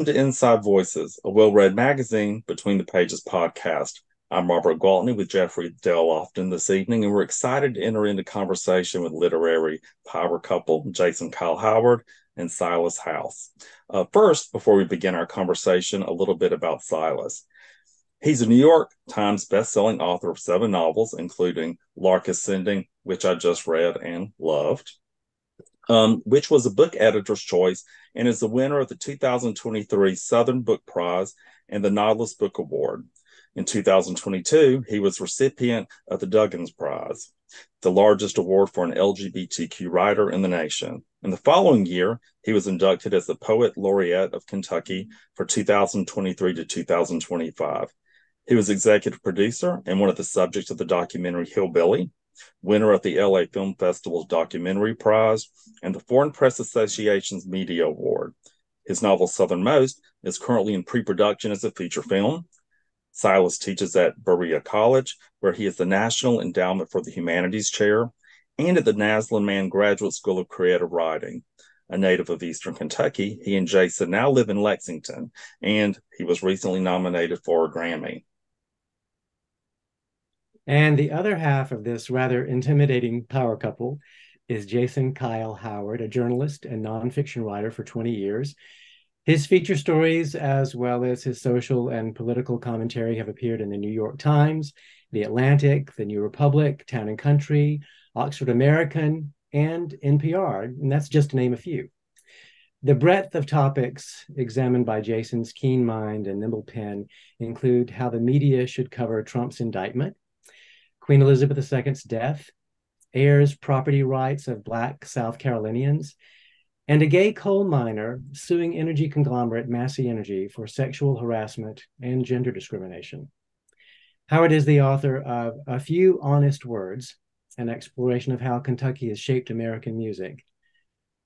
To Inside Voices, a well-read magazine between the pages podcast. I'm Robert Gwaltney with Jeffrey Dale Lofton this evening, and we're excited to enter into conversation with literary power couple Jason Kyle Howard and Silas House. First, before we begin our conversation, a little bit about Silas. He's a New York Times bestselling author of 7 novels, including Lark Ascending, which I just read and loved, which was a book editor's choice and is the winner of the 2023 Southern Book Prize and the Nautilus Book Award. In 2022, he was recipient of the Duggins Prize, the largest award for an LGBTQ writer in the nation. In the following year, he was inducted as the Poet Laureate of Kentucky for 2023 to 2025. He was executive producer and one of the subjects of the documentary Hillbilly, winner of the LA Film Festival's Documentary Prize and the Foreign Press Association's Media Award. His novel Southernmost is currently in pre-production as a feature film. Silas teaches at Berea College, where he is the National Endowment for the Humanities Chair, and at the Naslund-Mann Graduate School of Creative Writing. A native of Eastern Kentucky, he and Jason now live in Lexington, and he was recently nominated for a Grammy. And the other half of this rather intimidating power couple is Jason Kyle Howard, a journalist and nonfiction writer for 20 years. His feature stories, as well as his social and political commentary, have appeared in the New York Times, The Atlantic, The New Republic, Town and Country, Oxford American, and NPR, and that's just to name a few. The breadth of topics examined by Jason's keen mind and nimble pen include how the media should cover Trump's indictment, Queen Elizabeth II's death, heirs' property rights of Black South Carolinians, and a gay coal miner suing energy conglomerate Massey Energy for sexual harassment and gender discrimination. Howard is the author of A Few Honest Words, an exploration of how Kentucky has shaped American music.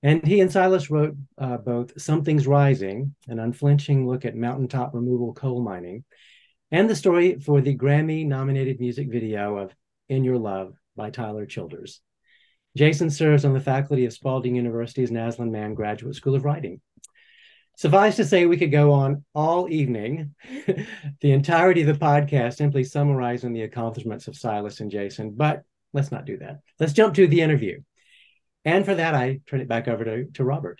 And he and Silas wrote both Something's Rising, an unflinching look at mountaintop removal coal mining, and the story for the Grammy-nominated music video of In Your Love by Tyler Childers. Jason serves on the faculty of Spalding University's Naslund-Mann Graduate School of Writing. Suffice to say, we could go on all evening, the entirety of the podcast simply summarizing the accomplishments of Silas and Jason, but let's not do that. Let's jump to the interview. And for that, I turn it back over to Robert.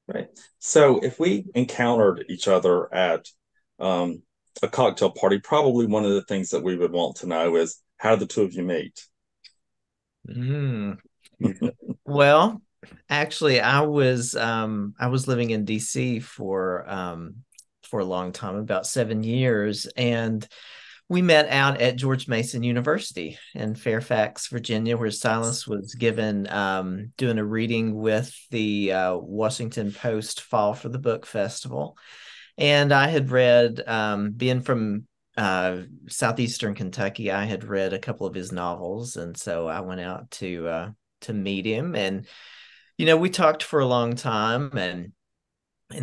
Right. So if we encountered each other at a cocktail party, probably one of the things that we would want to know is how did the two of you meet? Mm. Well, actually, I was living in DC for a long time, about 7 years, and we met out at George Mason University in Fairfax, Virginia, where Silas was given doing a reading with the Washington Post Fall for the Book Festival. And I had read, being from southeastern Kentucky, I had read a couple of his novels, and so I went out to meet him, and we talked for a long time, and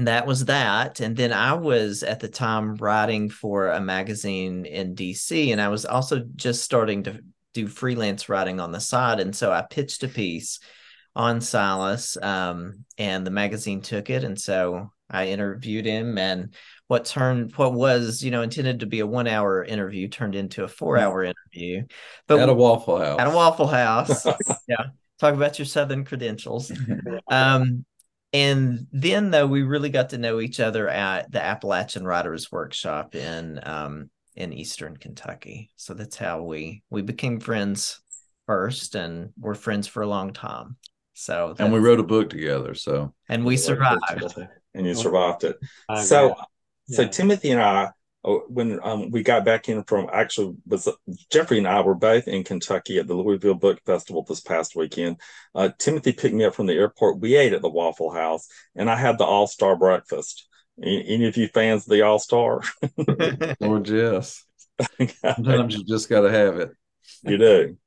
that was that. And then I was at the time writing for a magazine in DC, and I was also just starting to do freelance writing on the side, and so I pitched a piece on Silas, and the magazine took it, and so I interviewed him, and what was intended to be a 1 hour interview turned into a 4 hour interview, but at a Waffle House. At a Waffle House, yeah. Talk about your Southern credentials. And then, though, we really got to know each other at the Appalachian Writers Workshop in Eastern Kentucky. So that's how we became friends first, and we're friends for a long time. And we wrote a book together. And we survived. And you survived it. So Timothy and I, when we got back in from, actually, Jeffrey and I were both in Kentucky at the Louisville Book Festival this past weekend. Timothy picked me up from the airport. We ate at the Waffle House, and I had the All-Star breakfast. Any of you fans of the All-Star? Lord, yes. Sometimes you just got to have it. You do.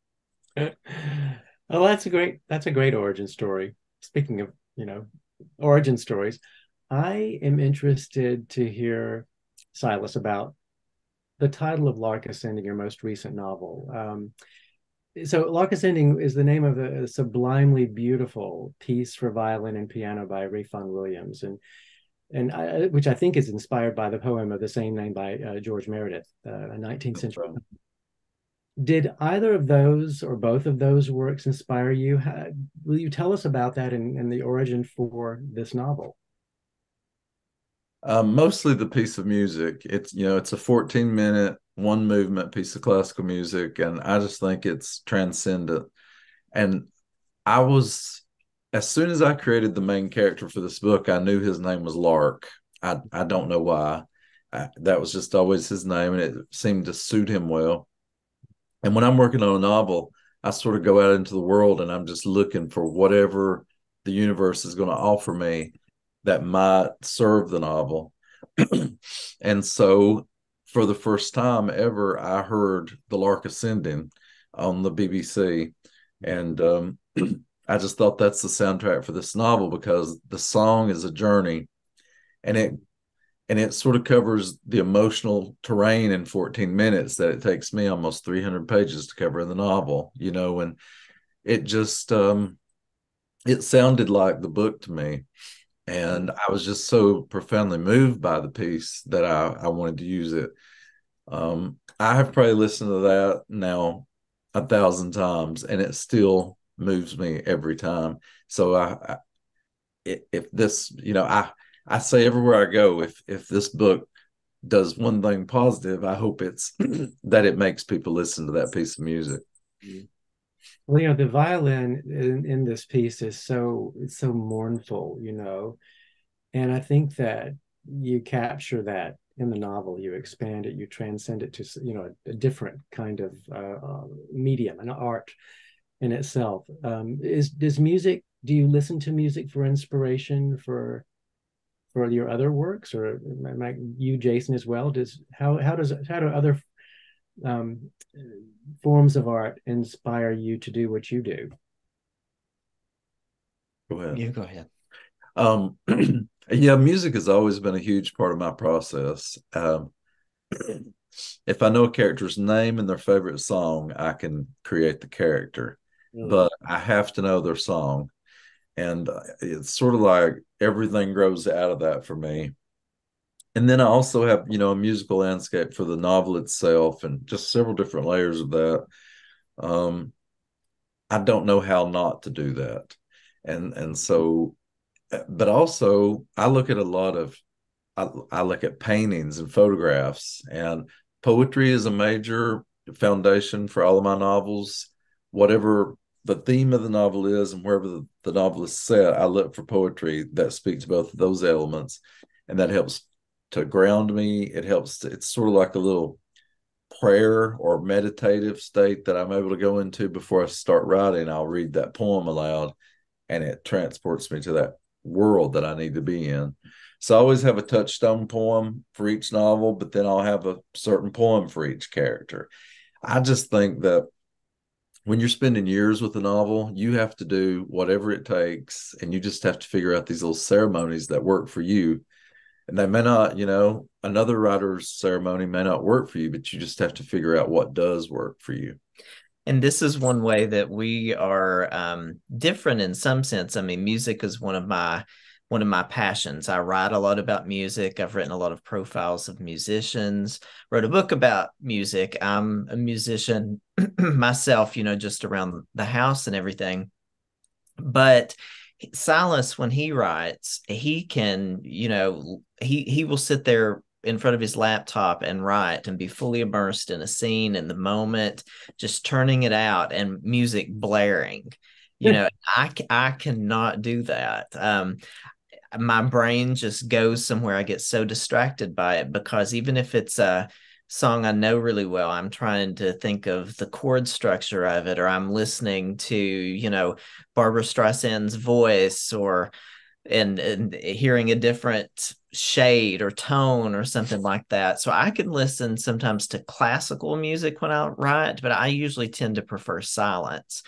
Oh, that's a great origin story. Speaking of, origin stories, I am interested to hear, Silas, about the title of Lark Ascending, your most recent novel. So Lark Ascending is the name of a sublimely beautiful piece for violin and piano by Rayfon Williams. And which I think is inspired by the poem of the same name by George Meredith, a 19th century. Right. Did either of those or both of those works inspire you? Will you tell us about that and the origin for this novel? Mostly the piece of music. It's a 14-minute, one movement piece of classical music, and I just think it's transcendent. And as soon as I created the main character for this book, I knew his name was Lark. I don't know why. That was just always his name, and it seemed to suit him well. And when I'm working on a novel, I sort of go out into the world and I'm just looking for whatever the universe is going to offer me that might serve the novel. And so for the first time ever, I heard the Lark Ascending on the BBC. And I just thought that's the soundtrack for this novel, because the song is a journey, and it sort of covers the emotional terrain in 14 minutes that it takes me almost 300 pages to cover in the novel, and it just it sounded like the book to me. And I was just so profoundly moved by the piece that I wanted to use it. I have probably listened to that now 1,000 times, and it still moves me every time. So if this, I say everywhere I go, if this book does one thing positive, I hope it's that it makes people listen to that piece of music. Well, the violin in this piece is it's so mournful, and I think that you capture that in the novel. You expand it, you transcend it to, a different kind of medium, an art in itself. Do you listen to music for inspiration for your other works, or you, Jason, as well? How do other forms of art inspire you to do what you do? Go ahead. You go ahead. Yeah, music has always been a huge part of my process. If I know a character's name and their favorite song, I can create the character, but I have to know their song. And it's sort of like everything grows out of that for me. And then I also have, a musical landscape for the novel itself, and just several different layers of that. I don't know how not to do that. And so, but also I look at I look at paintings and photographs, and poetry is a major foundation for all of my novels. Whatever the theme of the novel is, and wherever the novel is set, I look for poetry that speaks to both of those elements, and that helps to ground me. It's sort of like a little prayer or meditative state that I'm able to go into before I start writing. I'll read that poem aloud, and it transports me to that world that I need to be in. So I always have a touchstone poem for each novel, but then I'll have a certain poem for each character. I just think that when you're spending years with a novel, you have to do whatever it takes, and you just have to figure out these little ceremonies that work for you. And they may not, another writer's ceremony may not work for you, but you just have to figure out what does work for you. And this is one way that we are different in some sense. I mean, music is one of my passions. I write a lot about music. I've written a lot of profiles of musicians, wrote a book about music. I'm a musician myself, just around the house and everything. But Silas, when he writes, he can, he will sit there in front of his laptop and write and be fully immersed in a scene in the moment, just turning it out and music blaring. I cannot do that. My brain just goes somewhere. I get so distracted by it, because even if it's a song I know really well, I'm trying to think of the chord structure of it, or I'm listening to, Barbra Streisand's voice, and hearing a different shade or tone or something like that. So I can listen sometimes to classical music when I write, but I usually tend to prefer silence.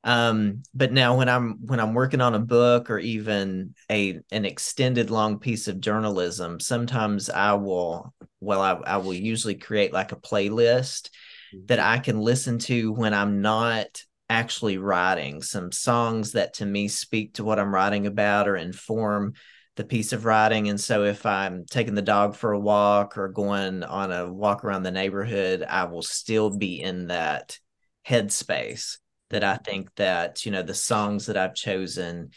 But now when I'm working on a book, or even an extended long piece of journalism, sometimes I will usually create like a playlist that I can listen to when I'm not actually writing, some songs that to me speak to what I'm writing about or inform piece of writing. And so if I'm taking the dog for a walk or going on a walk around the neighborhood, I will still be in that headspace that I think that, you know, the songs that I've chosen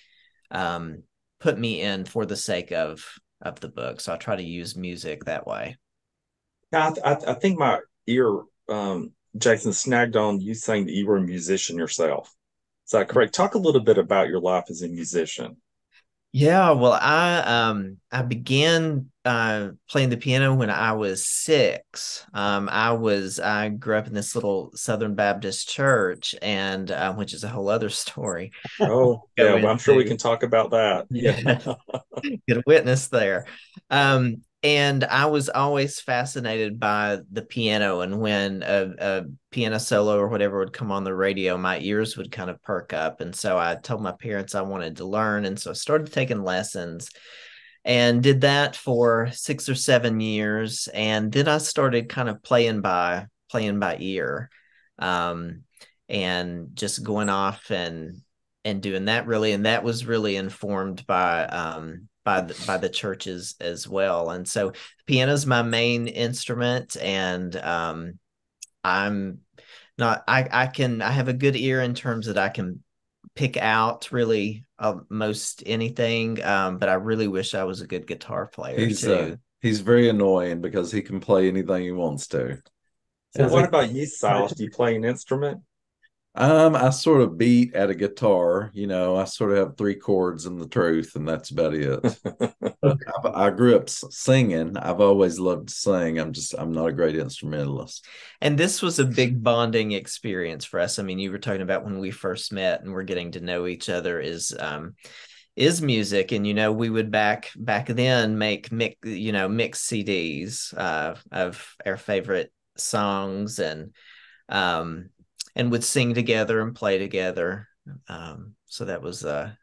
put me in for the sake of the book. So I try to use music that way. Now, I think my ear, Jason, snagged on you saying that you were a musician yourself. Is that correct? Talk a little bit about your life as a musician. Yeah, well, I began playing the piano when I was 6. I grew up in this little Southern Baptist church, and which is a whole other story. Oh, yeah, Go well, I'm sure we into. can talk about that. Yeah. Get a witness there. And I was always fascinated by the piano. And when a piano solo or whatever would come on the radio, my ears would kind of perk up. And so I told my parents I wanted to learn. And so I started taking lessons and did that for 6 or 7 years. And then I started kind of playing by ear, um, and just going off and doing that really. And that was really informed by the churches as well. And so piano is my main instrument, and I'm not I have a good ear in terms that I can pick out really most anything, but I really wish I was a good guitar player too. He's very annoying because he can play anything he wants to. Well, Sounds what like about you, Silas? Do you play an instrument? I sort of beat at a guitar, you know, I sort of have 3 chords and the truth, and that's about it. But I grew up singing. I've always loved to sing. I'm not a great instrumentalist. And this was a big bonding experience for us. I mean, you were talking about when we first met and we're getting to know each other is music. And, you know, we would back then make mix CDs of our favorite songs, and would sing together and play together. So that was a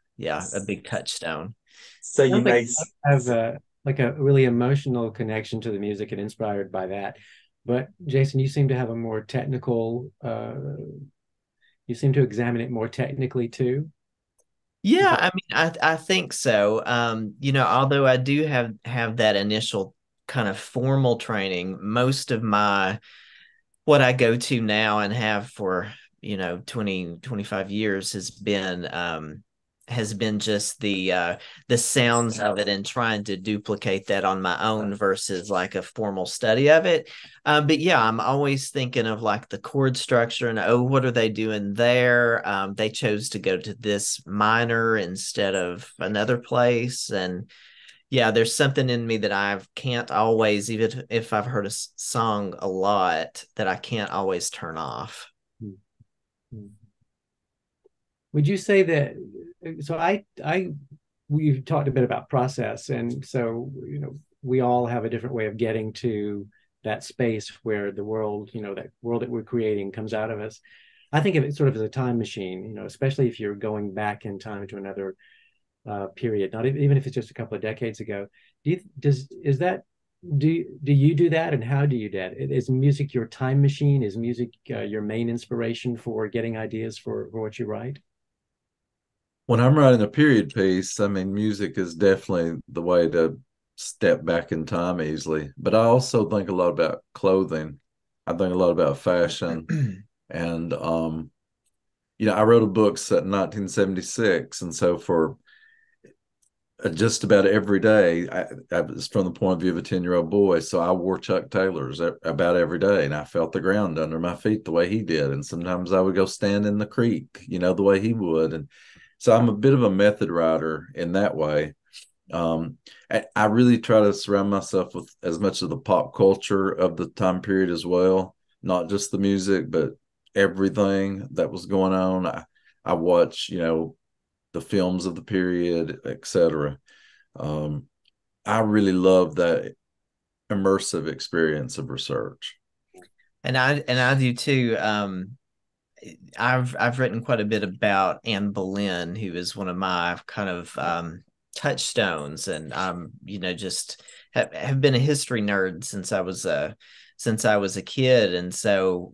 big touchstone. So you sounds like may, you have a really emotional connection to the music and inspired by that. But Jason, you seem to have a more technical. You seem to examine it more technically too. Yeah, I mean, I think so. You know, although I do have that initial kind of formal training, most of what I go to now and have for, 20, 25 years has been just the sounds of it and trying to duplicate that on my own versus like a formal study of it. But yeah, I'm always thinking of like the chord structure and, oh, what are they doing there? They chose to go to this minor instead of another place. And yeah, there's something in me that I can't always, even if I've heard a song a lot, that I can't always turn off. Would you say that? So we've talked a bit about process, and so we all have a different way of getting to that space where the world, that world that we're creating comes out of us. I think of it sort of as a time machine, especially if you're going back in time to another period, not even if it's just a couple of decades ago. Do you do that, and how do you do that? Is music your time machine? Is music your main inspiration for getting ideas for what you write? When I'm writing a period piece, I mean, music is definitely the way to step back in time easily. But I also think a lot about clothing. I think a lot about fashion. And, I wrote a book set in 1976. And so for just about every day, I was from the point of view of a 10-year-old boy. So I wore Chuck Taylors about every day, and I felt the ground under my feet the way he did. And sometimes I would go stand in the creek, the way he would. And so I'm a bit of a method writer in that way. I really try to surround myself with as much of the pop culture of the time period as well, not just the music, but everything that was going on. I watch, the films of the period, etc. I really love that immersive experience of research. And I do too. I've written quite a bit about Anne Boleyn, who is one of my kind of touchstones, and just have been a history nerd since I was a kid. And so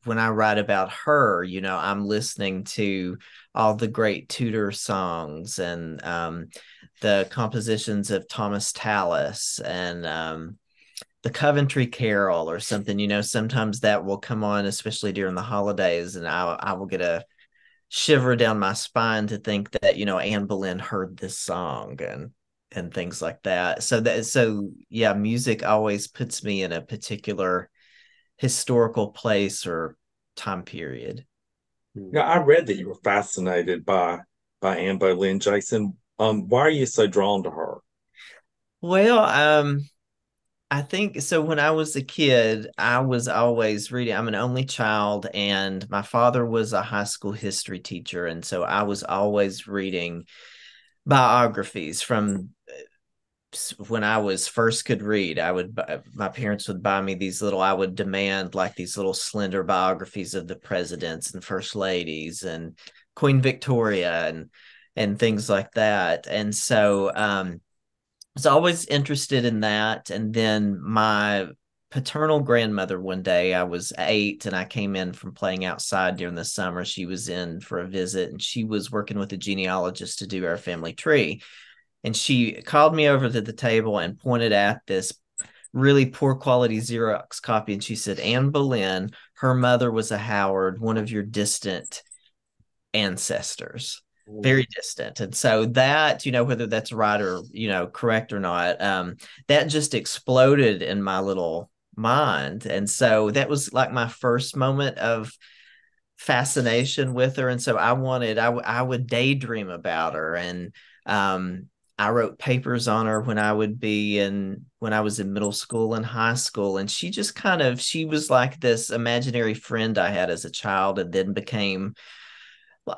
when I write about her, I'm listening to all the great Tudor songs and the compositions of Thomas Tallis and the Coventry Carol or something. Sometimes that will come on, especially during the holidays, and I will get a shiver down my spine to think that Anne Boleyn heard this song and things like that. So yeah, music always puts me in a particular historical place or time period. Yeah, I read that you were fascinated by Anne Boleyn, Jason. Why are you so drawn to her? Well, I think so. When I was a kid, I was always reading. I'm an only child, and my father was a high school history teacher. And so I was always reading biographies from when I was first could read. My parents would buy me I would demand like these little slender biographies of the presidents and first ladies and Queen Victoria and things like that. And so, was always interested in that. And then my paternal grandmother, one day I was 8 and I came in from playing outside during the summer. She was in for a visit and she was working with a genealogist to do our family tree. And she called me over to the table and pointed at this really poor quality Xerox copy. And she said, Anne Boleyn, her mother was a Howard, one of your distant ancestors. Very distant. And so that, whether that's right or, correct or not, that just exploded in my little mind. And so that was like my first moment of fascination with her. And so I would daydream about her. And I wrote papers on her when I was in middle school and high school. And she just she was like this imaginary friend I had as a child, and then became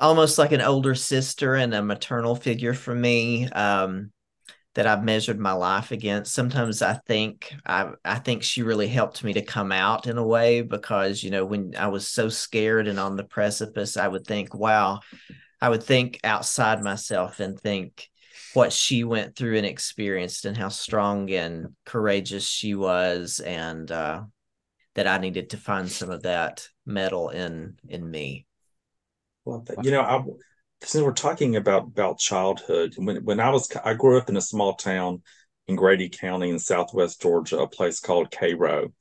almost like an older sister and a maternal figure for me, that I've measured my life against. Sometimes I think she really helped me to come out in a way, because when I was so scared and on the precipice, I would think, wow, I would think outside myself and think what she went through and experienced and how strong and courageous she was, and that I needed to find some of that metal in me. Well, since we're talking about childhood, when I grew up in a small town in Grady County in Southwest Georgia, a place called Cairo,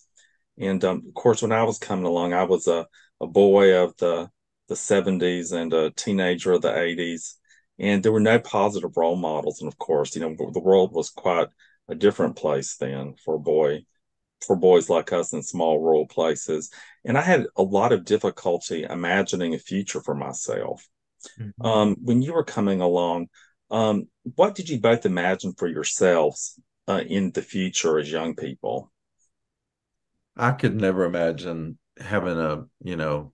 and of course, when I was coming along, I was a boy of the '70s and a teenager of the '80s, and there were no positive role models. And of course, the world was quite a different place then for boys like us in small rural places. And I had a lot of difficulty imagining a future for myself. When you were coming along, what did you both imagine for yourselves in the future as young people? I could never imagine having the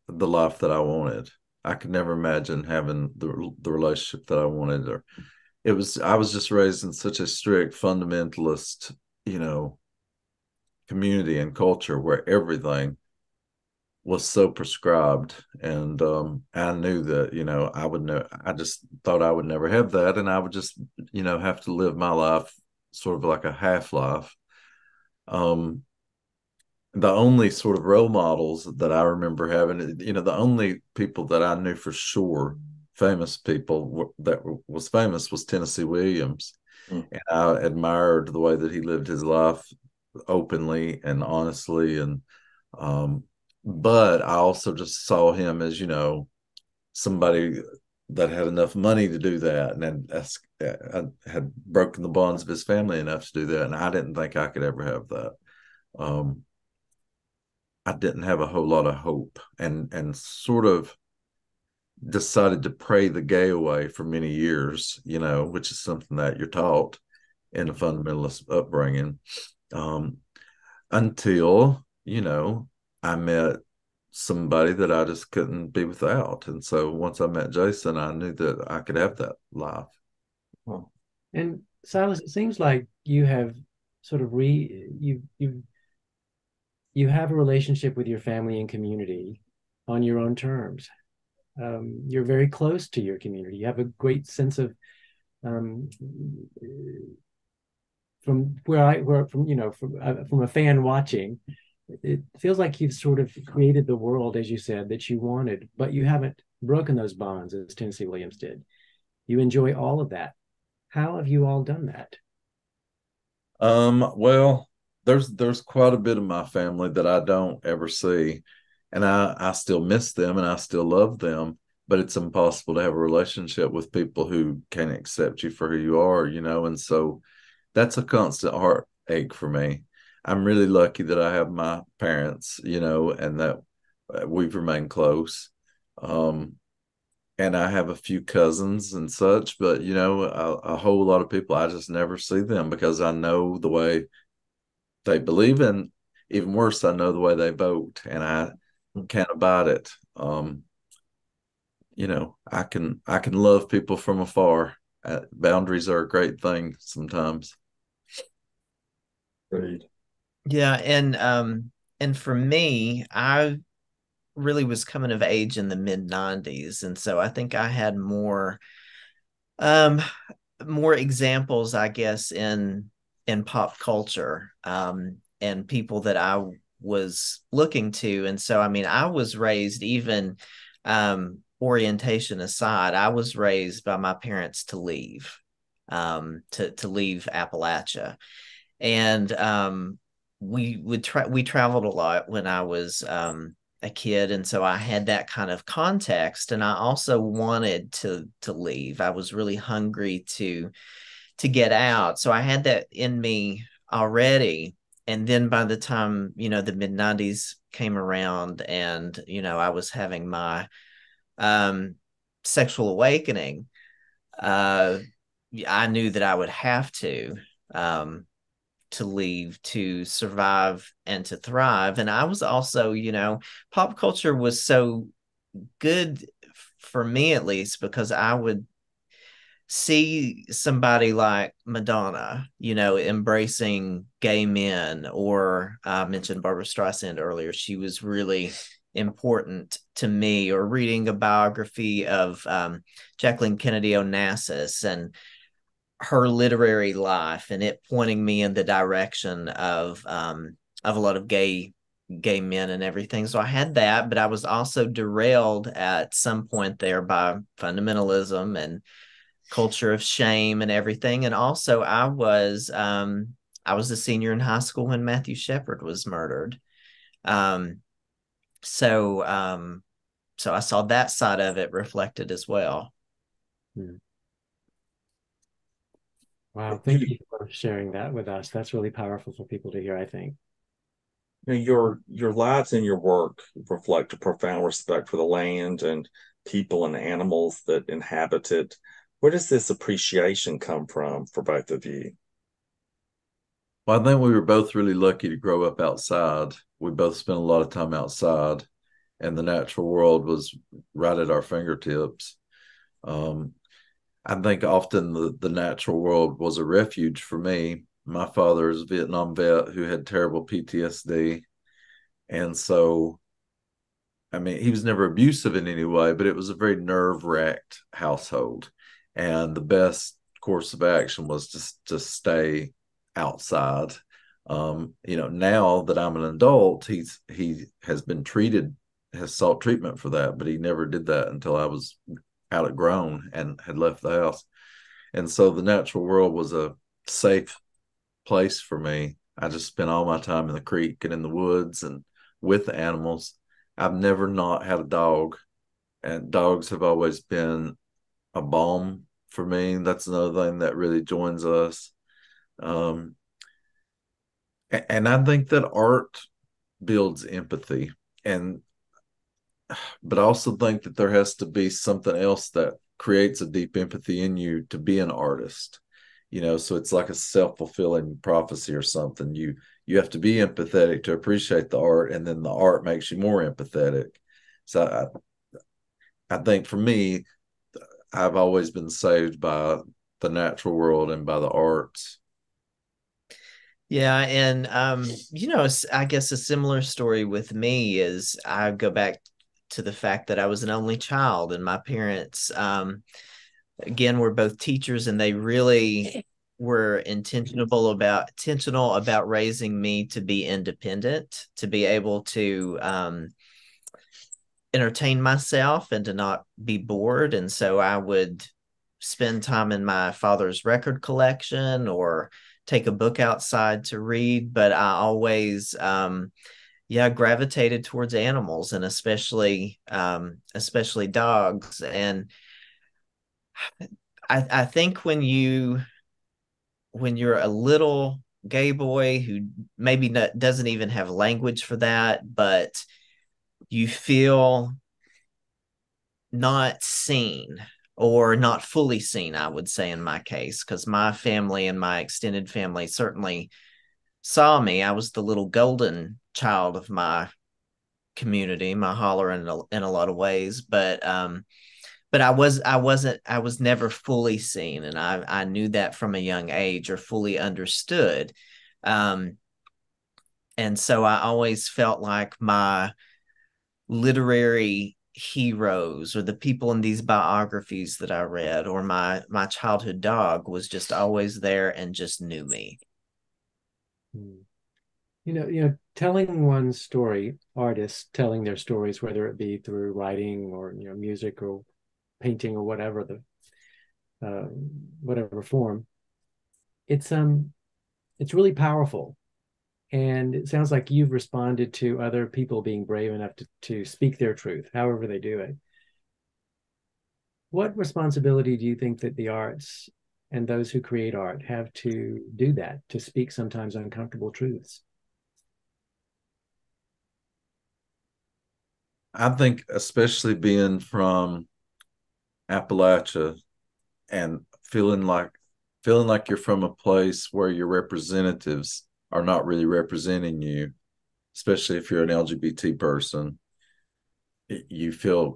life that I wanted. I could never imagine having the relationship that I wanted. Or I was just raised in such a strict fundamentalist, community and culture where everything was so prescribed. And I knew that, I would know, I just thought I would never have that. And I would just, have to live my life sort of like a half life. The only sort of role models that I remember having, the only people that I knew for sure, famous people that was famous, was Tennessee Williams. And I admired the way that he lived his life openly and honestly. And but I also just saw him as, somebody that had enough money to do that, and had broken the bonds of his family enough to do that. And I didn't think I could ever have that. I didn't have a whole lot of hope, and sort of decided to pray the gay away for many years, which is something that you're taught in a fundamentalist upbringing, until, I met somebody that I just couldn't be without. And so once I met Jason, I knew that I could have that life. Well, and Silas, it seems like you have sort of you have a relationship with your family and community on your own terms. You're very close to your community. You have a great sense of, from from a fan watching, it feels like you've sort of created the world, as you said, that you wanted, but you haven't broken those bonds as Tennessee Williams did. You enjoy all of that How have you all done that? Well, there's quite a bit of my family that I don't ever see, and I still miss them and I still love them, but it's impossible to have a relationship with people who can't accept you for who you are, and so that's a constant heartache for me. I'm really lucky that I have my parents, and that we've remained close. And I have a few cousins and such, but a whole lot of people I just never see them because I know the way they believe, and even worse, I know the way they vote, and I can't abide it. I can love people from afar. Boundaries are a great thing sometimes. Great. Yeah, and for me, I really was coming of age in the mid 90s, and so I think I had um more examples, I guess, in pop culture, and people that I was looking to. And so, I mean, I was raised, even orientation aside, I was raised by my parents to leave, to leave Appalachia. And we traveled a lot when I was a kid, and so I had that kind of context, and I also wanted to leave. I was really hungry to get out, so I had that in me already. And then by the time the mid 90s came around, and I was having my um sexual awakening, uh I knew that I would have um to leave to survive and to thrive. And I was also, pop culture was so good for me, at least, because I would see somebody like Madonna, embracing gay men, or I mentioned Barbara Streisand earlier. She was really important to me. Or reading a biography of Jacqueline Kennedy Onassis and her literary life, and it pointing me in the direction of a lot of gay men and everything. So I had that, but I was also derailed at some point there by fundamentalism and culture of shame and everything. And also I was a senior in high school when Matthew Shepard was murdered. Um, so so I saw that side of it reflected as well. Hmm. Wow, thank you for sharing that with us. That's really powerful for people to hear, I think. Your lives and your work reflect a profound respect for the land and people and animals that inhabit it. Where does this appreciation come from for both of you? Well, I think we were both really lucky to grow up outside. We both spent a lot of time outside, and the natural world was right at our fingertips. Um, I think often the natural world was a refuge for me. My father is a Vietnam vet who had terrible PTSD. And so, I mean, he was never abusive in any way, but it was a very nerve-wracked household. And the best course of action was to stay outside. Now that I'm an adult, he has been treated, has sought treatment for that, but he never did that until I was out at grown and had left the house. And so the natural world was a safe place for me. I just spent all my time in the creek and in the woods and with the animals. I've never not had a dog, and dogs have always been a balm for me. That's another thing that really joins us. Um, and I think that art builds empathy, and but I also think that there has to be something else that creates a deep empathy in you to be an artist. So it's like a self-fulfilling prophecy or something. You have to be empathetic to appreciate the art, and then the art makes you more empathetic. So I think for me, I've always been saved by the natural world and by the arts. Yeah, and I guess a similar story with me is I go back to the fact that I was an only child, and my parents, again, were both teachers, and they really were intentional about raising me to be independent, to be able to entertain myself and to not be bored. And so I would spend time in my father's record collection or take a book outside to read, but I always gravitated towards animals, and especially dogs. And I think when you're a little gay boy who maybe doesn't even have language for that, but you feel not seen, or not fully seen, I would say in my case, because my family and my extended family certainly saw me. I was the little golden child of my community, my holler in a lot of ways, but I was never fully seen, and I knew that from a young age, or fully understood. Um, and so I always felt like my literary heroes, or the people in these biographies that I read, or my childhood dog, was just always there and just knew me. Telling one's story, artists telling their stories, whether it be through writing or music or painting or whatever whatever form, it's really powerful. And it sounds like you've responded to other people being brave enough to speak their truth, however they do it. What responsibility do you think that the arts and those who create art have to do that, to speak sometimes uncomfortable truths? I think, especially being from Appalachia and feeling like you're from a place where your representatives are not really representing you, especially if you're an LGBT person, you feel,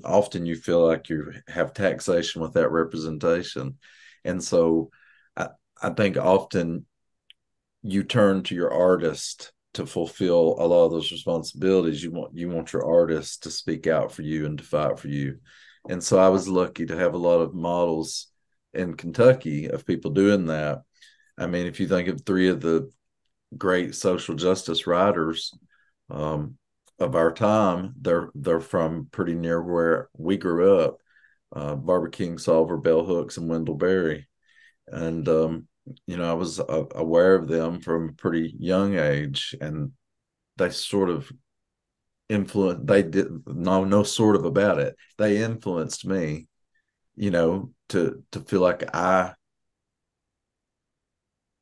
often you feel like you have taxation without representation. And so I think often you turn to your artist to fulfill a lot of those responsibilities. You want your artist to speak out for you and to fight for you. And so I was lucky to have a lot of models in Kentucky of people doing that. I mean, if you think of three of the great social justice writers of our time, they're from pretty near where we grew up. Barbara Kingsolver, Bell Hooks, and Wendell Berry. And I was aware of them from a pretty young age, and they sort of influenced. They did no sort of about it. They influenced me, to feel like I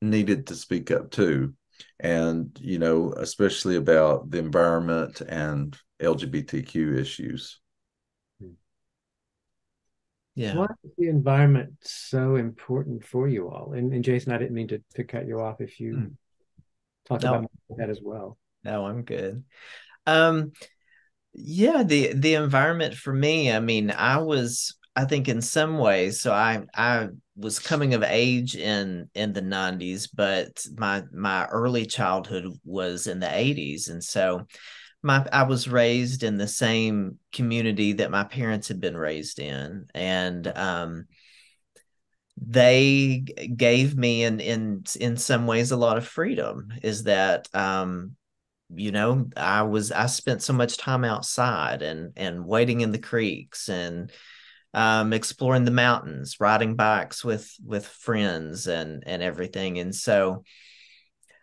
needed to speak up too, and especially about the environment and LGBTQ issues. Yeah. Why is the environment so important for you all? And Jason, I didn't mean to cut you off if you talk about that as well. No, I'm good. Yeah, the environment for me, I mean, I think in some ways, so I was coming of age in the 90s, but my early childhood was in the 80s. And so I was raised in the same community that my parents had been raised in, and they gave me in some ways a lot of freedom. Is that I spent so much time outside and wading in the creeks, and exploring the mountains, riding bikes with friends and everything. And so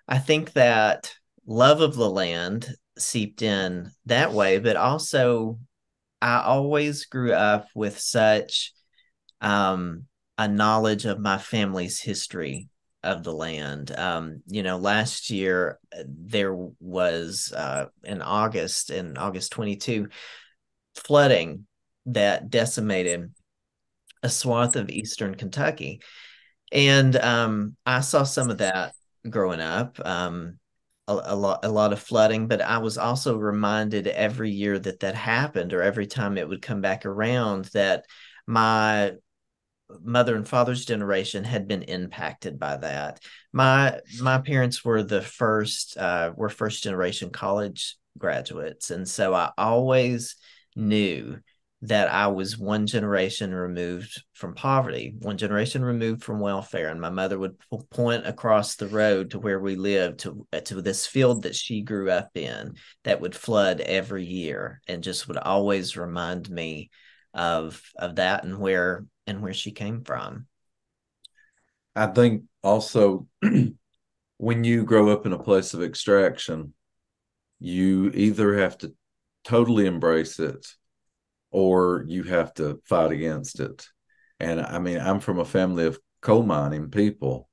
I think that love of the land seeped in that way, but also I always grew up with such a knowledge of my family's history of the land. Last year there was in August 22, flooding that decimated a swath of eastern Kentucky. And I saw some of that growing up, a lot of flooding, but I was also reminded every year that happened, or every time it would come back around, that my mother and father's generation had been impacted by that. My parents were first generation college graduates, and so I always knew that I was one generation removed from poverty, one generation removed from welfare. And my mother would point across the road to where we lived, to this field that she grew up in, that would flood every year, and just would always remind me of that, and where and where she came from. I think also when you grow up in a place of extraction, you either have to totally embrace it or you have to fight against it. And I mean, I'm from a family of coal mining people.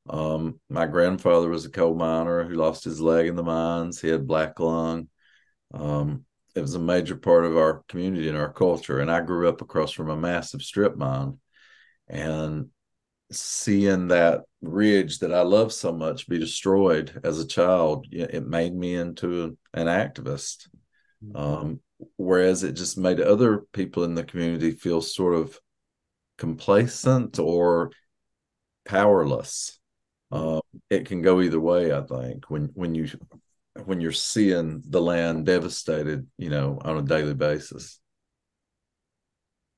My grandfather was a coal miner who lost his leg in the mines. He had black lung. It was a major part of our community and our culture. And I grew up across from a massive strip mine. And seeing that ridge that I love so much be destroyed as a child, it made me into an activist. Whereas it just made other people in the community feel sort of complacent or powerless. It can go either way, I think, when you're seeing the land devastated, on a daily basis.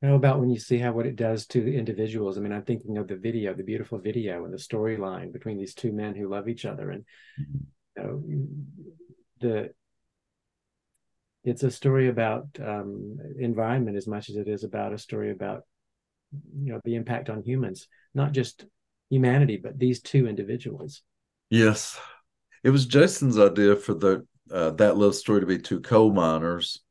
How about when you see what it does to the individuals? I mean, I'm thinking of the beautiful video and the storyline between these two men who love each other. And it's a story about environment as much as it is about a story about, the impact on humans, not just humanity, but these two individuals. Yes. It was Jason's idea for that love story to be two coal miners.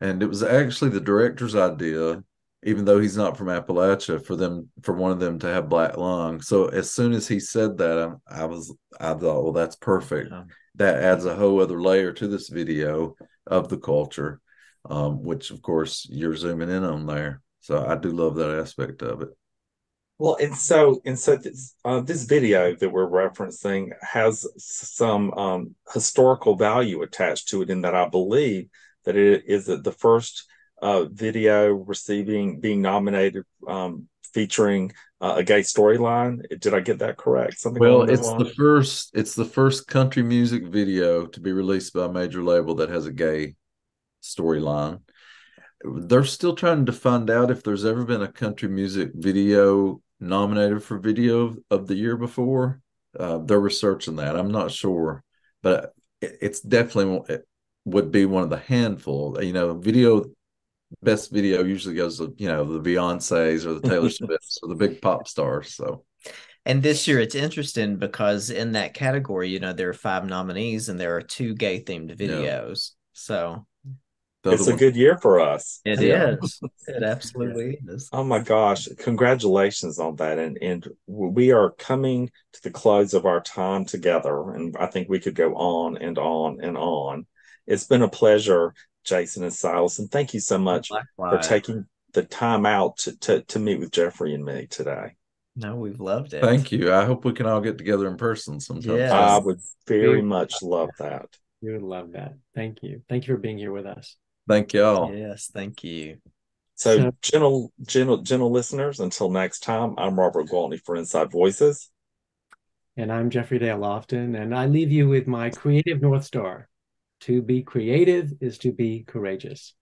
And it was actually the director's idea, even though he's not from Appalachia, for one of them to have black lung. So as soon as he said that, I thought, well, that's perfect. Yeah. That adds a whole other layer to this video of the culture, which of course you're zooming in on there. So I do love that aspect of it. Well, and so this video that we're referencing has some historical value attached to it, in that I believe that it is the first video being nominated featuring a gay storyline. Did I get that correct? Something well, along those lines? It's the first country music video to be released by a major label that has a gay storyline. They're still trying to find out if there's ever been a country music video nominated for video of the year before. They're researching that. I'm not sure, but it's definitely, it would be one of the handful. Best video usually goes to, the Beyoncés or the Taylor Swifts or the big pop stars. So, and this year it's interesting because in that category, there are 5 nominees and there are 2 gay themed videos. Yeah. So it's a good year for us. It is. It absolutely is. Oh my gosh. Congratulations on that. And we are coming to the close of our time together. And I think we could go on and on and on. It's been a pleasure, Jason and Silas. And thank you so much for taking the time out to meet with Jeffrey and me today. No, we've loved it. Thank you. I hope we can all get together in person sometime. Yes. I would very much love that. We would love that. Thank you. Thank you for being here with us. Thank y'all. Yes, thank you. So gentle listeners, until next time, I'm Robert Gwaltney for Inside Voices. And I'm Jeffrey Dale Lofton, and I leave you with my creative North Star. To be creative is to be courageous.